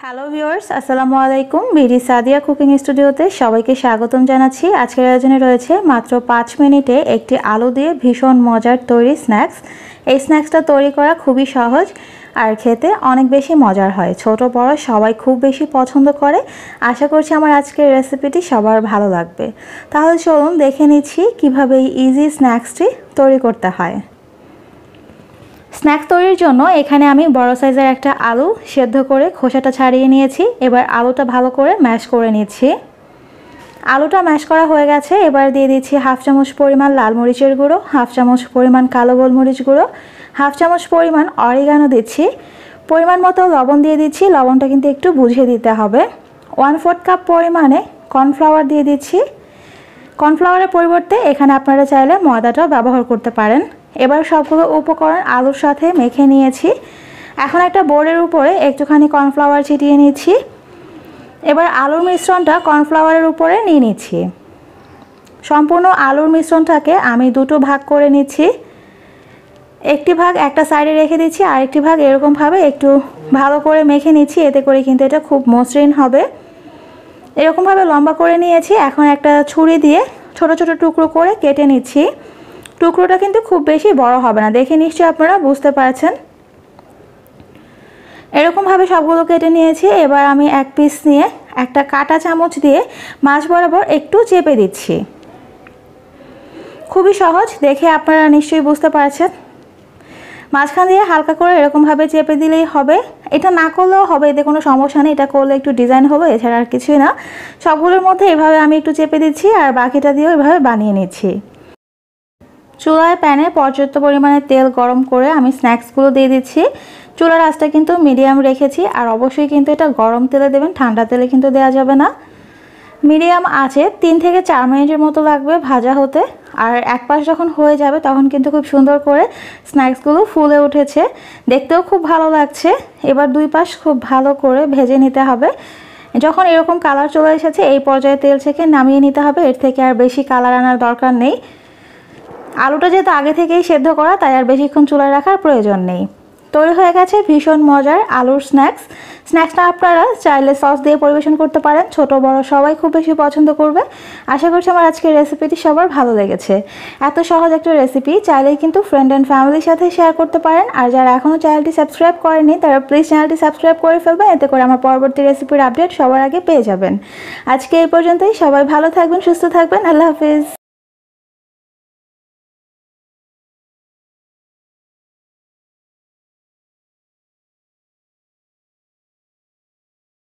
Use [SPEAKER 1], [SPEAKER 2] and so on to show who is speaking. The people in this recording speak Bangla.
[SPEAKER 1] হ্যালো ভিউয়ার্স, আসসালামু আলাইকুম। বিডি সাদিয়া কুকিং স্টুডিওতে সবাইকে স্বাগতম জানাচ্ছি। আজকের আয়োজনে রয়েছে মাত্র 5 মিনিটে একটি আলু দিয়ে ভীষণ মজার তৈরি স্ন্যাক্স। এই স্ন্যাক্সটা তৈরি করা খুবই সহজ আর খেতে অনেক বেশি মজার হয়। ছোট বড় সবাই খুব বেশি পছন্দ করে। আশা করছি আমার আজকের রেসিপিটি সবার ভালো লাগবে। তাহলে চলুন দেখে নিচ্ছি কিভাবে এই ইজি স্ন্যাক্সটি তৈরি করতে হয়। স্ন্যাক্স তৈরির জন্য এখানে আমি বড় সাইজের একটা আলু সেদ্ধ করে খোসাটা ছাড়িয়ে নিয়েছি। এবার আলুটা ভালো করে ম্যাশ করে নিচ্ছি। আলুটা ম্যাশ করা হয়ে গেছে। এবার দিয়ে দিচ্ছি হাফ চামচ পরিমাণ লাল মরিচের গুঁড়ো, হাফ চামচ পরিমাণ কালো গোলমরিচ গুঁড়ো, হাফ চামচ পরিমাণ অরিগানো দিচ্ছি, পরিমাণ মতো লবণ দিয়ে দিচ্ছি। লবণটা কিন্তু একটু বুঝিয়ে দিতে হবে। 1/4 কাপ পরিমাণে কর্নফ্লাওয়ার দিয়ে দিচ্ছি। কর্নফ্লাওয়ারের পরিবর্তে এখানে আপনারা চাইলে ময়দাটাও ব্যবহার করতে পারেন। এবার সবগুলো উপকরণ আলুর সাথে মেখে নিয়েছি। এখন একটা বোর্ডের উপরে একটুখানি কর্নফ্লাওয়ার ছিটিয়ে নিচ্ছি। এবার আলুর মিশ্রণটা কর্নফ্লাওয়ারের উপরে নিয়ে নিচ্ছি। সম্পূর্ণ আলুর মিশ্রণটাকে আমি দুটো ভাগ করে নিচ্ছি। একটি ভাগ একটা সাইডে রেখে দিচ্ছি, আরেকটি ভাগ এরকমভাবে একটু ভালো করে মেখে নিচ্ছি। এতে করে কিন্তু এটা খুব মসৃণ হবে। এরকমভাবে লম্বা করে নিয়েছি। এখন একটা ছুরি দিয়ে ছোট ছোট টুকরো করে কেটে নিচ্ছি। টুকরোটা কিন্তু খুব বেশি বড় হবে না, দেখে নিশ্চয়ই আপনারা বুঝতে পারছেন। এরকমভাবে সবগুলো কেটে নিয়েছি। এবার আমি এক পিস নিয়ে একটা কাঁটা চামচ দিয়ে মাছ বরাবর একটু চেপে দিচ্ছি। খুবই সহজ, দেখে আপনারা নিশ্চয়ই বুঝতে পারছেন। মাঝখান দিয়ে হালকা করে এরকমভাবে চেপে দিলেই হবে। এটা না করলেও হবে, এতে কোনো সমস্যা নেই। এটা করলে একটু ডিজাইন হলো, এছাড়া আর কিছুই না। সবগুলোর মধ্যে এভাবে আমি একটু চেপে দিচ্ছি আর বাকিটা দিয়েও এভাবে বানিয়ে নিচ্ছি। চুলায় প্যানে পর্যাপ্ত পরিমাণে তেল গরম করে আমি স্ন্যাক্সগুলো দিয়ে দিচ্ছি। চুলার আঁচটা কিন্তু মিডিয়াম রেখেছি আর অবশ্যই কিন্তু এটা গরম তেলে দেবেন, ঠান্ডা তেলে কিন্তু দেওয়া যাবে না। মিডিয়াম আছে 3 থেকে 4 মিনিটের মতো লাগবে ভাজা হতে। আর এক পাশ যখন হয়ে যাবে তখন কিন্তু খুব সুন্দর করে স্ন্যাক্সগুলো ফুলে উঠেছে, দেখতেও খুব ভালো লাগছে। এবার দুই পাশ খুব ভালো করে ভেজে নিতে হবে। যখন এরকম কালার চলে এসেছে এই পর্যায়ে তেল থেকে নামিয়ে নিতে হবে। এর থেকে আর বেশি কালার আনার দরকার নেই। আলুটা যেহেতু আগে থেকেই সেদ্ধ করা, তাই আর বেশিক্ষণ চুলায় রাখার প্রয়োজন নেই। তৈরি হয়ে গেছে ভীষণ মজার আলুর স্ন্যাক্স। স্ন্যাক্সটা আপনারা চাইলে সস দিয়ে পরিবেশন করতে পারেন। ছোট বড় সবাই খুব বেশি পছন্দ করবে। আশা করছি আমার আজকের রেসিপিটি সবার ভালো লেগেছে। এত সহজ একটা রেসিপি চাইলেই কিন্তু ফ্রেন্ড অ্যান্ড ফ্যামিলির সাথে শেয়ার করতে পারেন। আর যারা এখনও চ্যানেলটি সাবস্ক্রাইব করেনি তারা প্লিজ চ্যানেলটি সাবস্ক্রাইব করে ফেলবেন। এতে করে আমার পরবর্তী রেসিপির আপডেট সবার আগে পেয়ে যাবেন। আজকে এই পর্যন্তই। সবাই ভালো থাকবেন, সুস্থ থাকবেন। আল্লাহ হাফিজ।